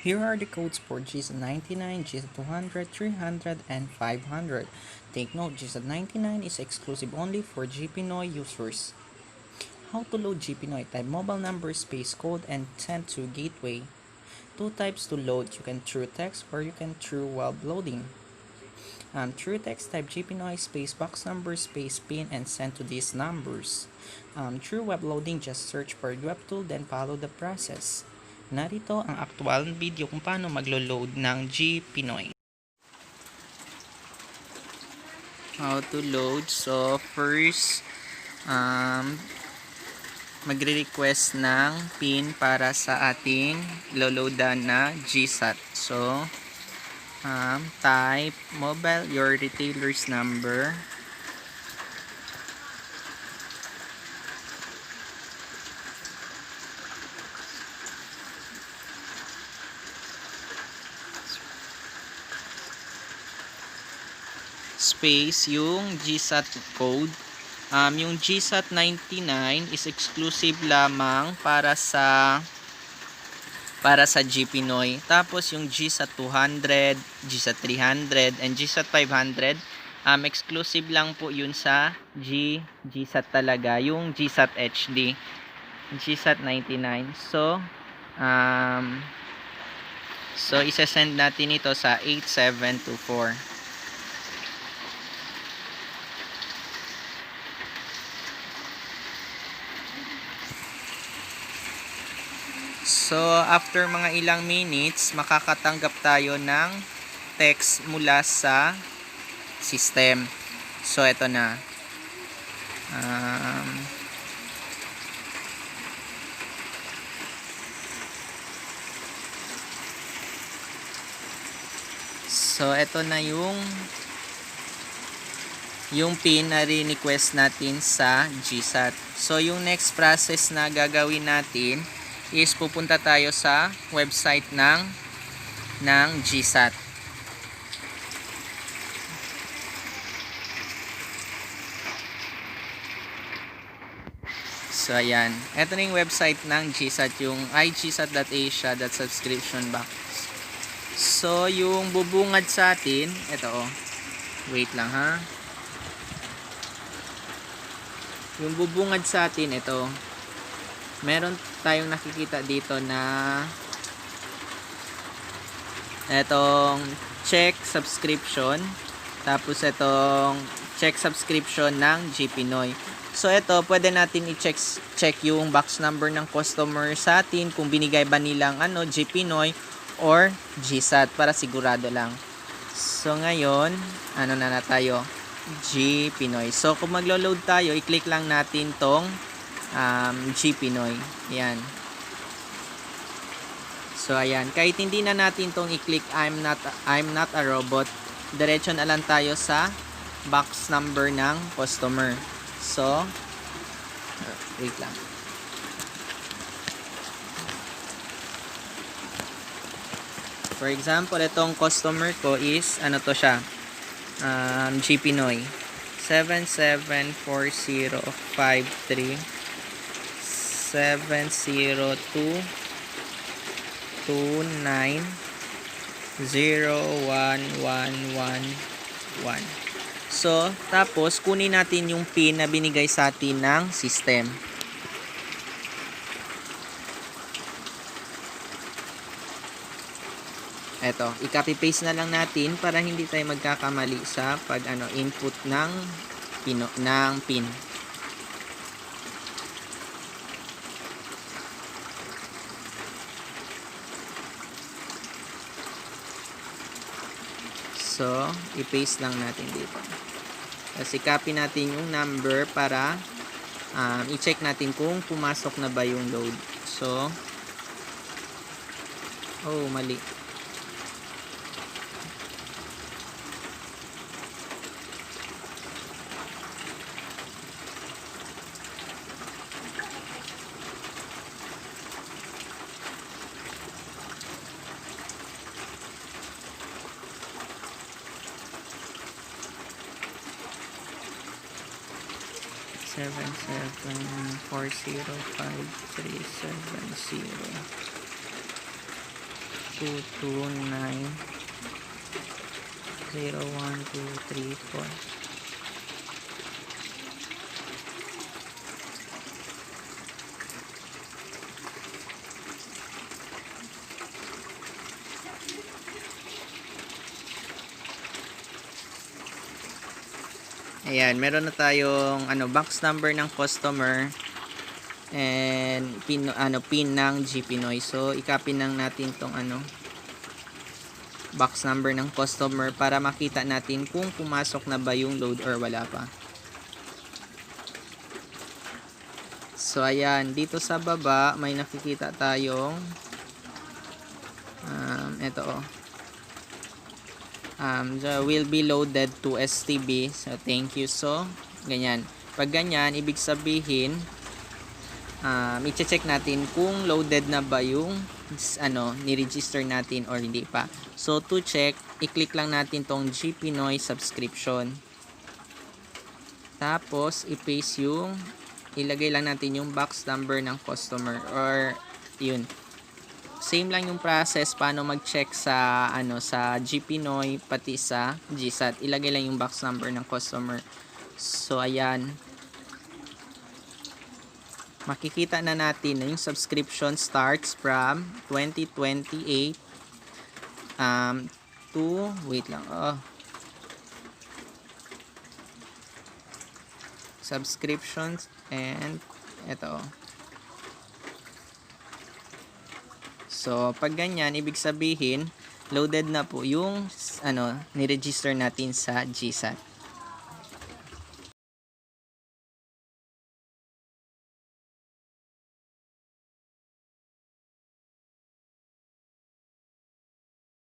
Here are the codes for gsat 99, gsat 200, 300, and 500. Take note, gsat 99 is exclusive only for Gpinoy users. How to load Gpinoy? Type mobile number space code and send to gateway. Two types to load. You can through text or you can through web loading. Through text, type Gpinoy space box number space pin and send to these numbers. Through web loading, just search for web tool then follow the process. Narito ang aktual video kung paano maglo-load ng Gpinoy. How to load? So first, magre-request ng pin para sa ating lo-loadan na gsat. So type mobile your retailer's number, space yung gsat code. Yung gsat 99 is exclusive lamang para sa Gpinoy. Tapos yung gsat 200, gsat 300, and gsat 500, exclusive lang po yun sa gsat talaga, yung gsat HD, gsat 99. So isa-send natin ito sa 8724. So, after mga ilang minutes, makakatanggap tayo ng text mula sa system. So, ito na. So, ito na yung pin na request natin sa gsat. So, yung next process na gagawin natin is pupunta tayo sa website ng gsat. So ayan, ito na yung website ng gsat, yung igsat.asia.subscription box. So yung bubungad sa atin, ito wait lang ha. Yung bubungad sa atin, ito meron tayong nakikita dito na etong check subscription, tapos etong check subscription ng Gpinoy. So ito, pwede natin i-check yung box number ng customer sa atin kung binigay ba nilang Gpinoy or gsat, para sigurado lang. So ngayon, na tayo, Gpinoy. So kung maglo-load tayo, i-click lang natin tong Gpinoy. Ayan. So ayan, kahit hindi na natin tong i-click I'm not a robot, diretso na lang tayo sa box number ng customer. So wait lang. For example, itong customer ko is to siya, Gpinoy 774053 702290111. So, tapos kunin natin yung pin na binigay sa atin ng system. Eto, i-copy paste na lang natin para hindi tayo magkakamali sa pag input ng pin. So, i-paste lang natin dito. Tapos i-copy natin yung number para i-check natin kung pumasok na ba yung load. So, mali. Seven 405 370. 229 01234. Ayan, meron na tayong box number ng customer and pin ng Gpinoy. So i-copy lang natin tong box number ng customer para makita natin kung pumasok na ba yung load or wala pa. So ayan, dito sa baba may nakikita tayong will be loaded to STB. So thank you. So ganyan. Pag ganyan, ibig sabihin i-check natin kung loaded na ba yung ni-register natin or hindi pa. So to check, i-click lang natin tong Gpinoy subscription. Tapos i-paste ilagay lang natin yung box number ng customer or yun. Same lang yung process paano mag-check sa sa Gpinoy pati sa gsat. Ilagay lang yung box number ng customer. So ayan. Makikita na natin na yung subscription starts from 2028 to wait lang. Subscriptions and ito. So, pag ganyan, ibig sabihin, loaded na po yung ni-register natin sa gsat.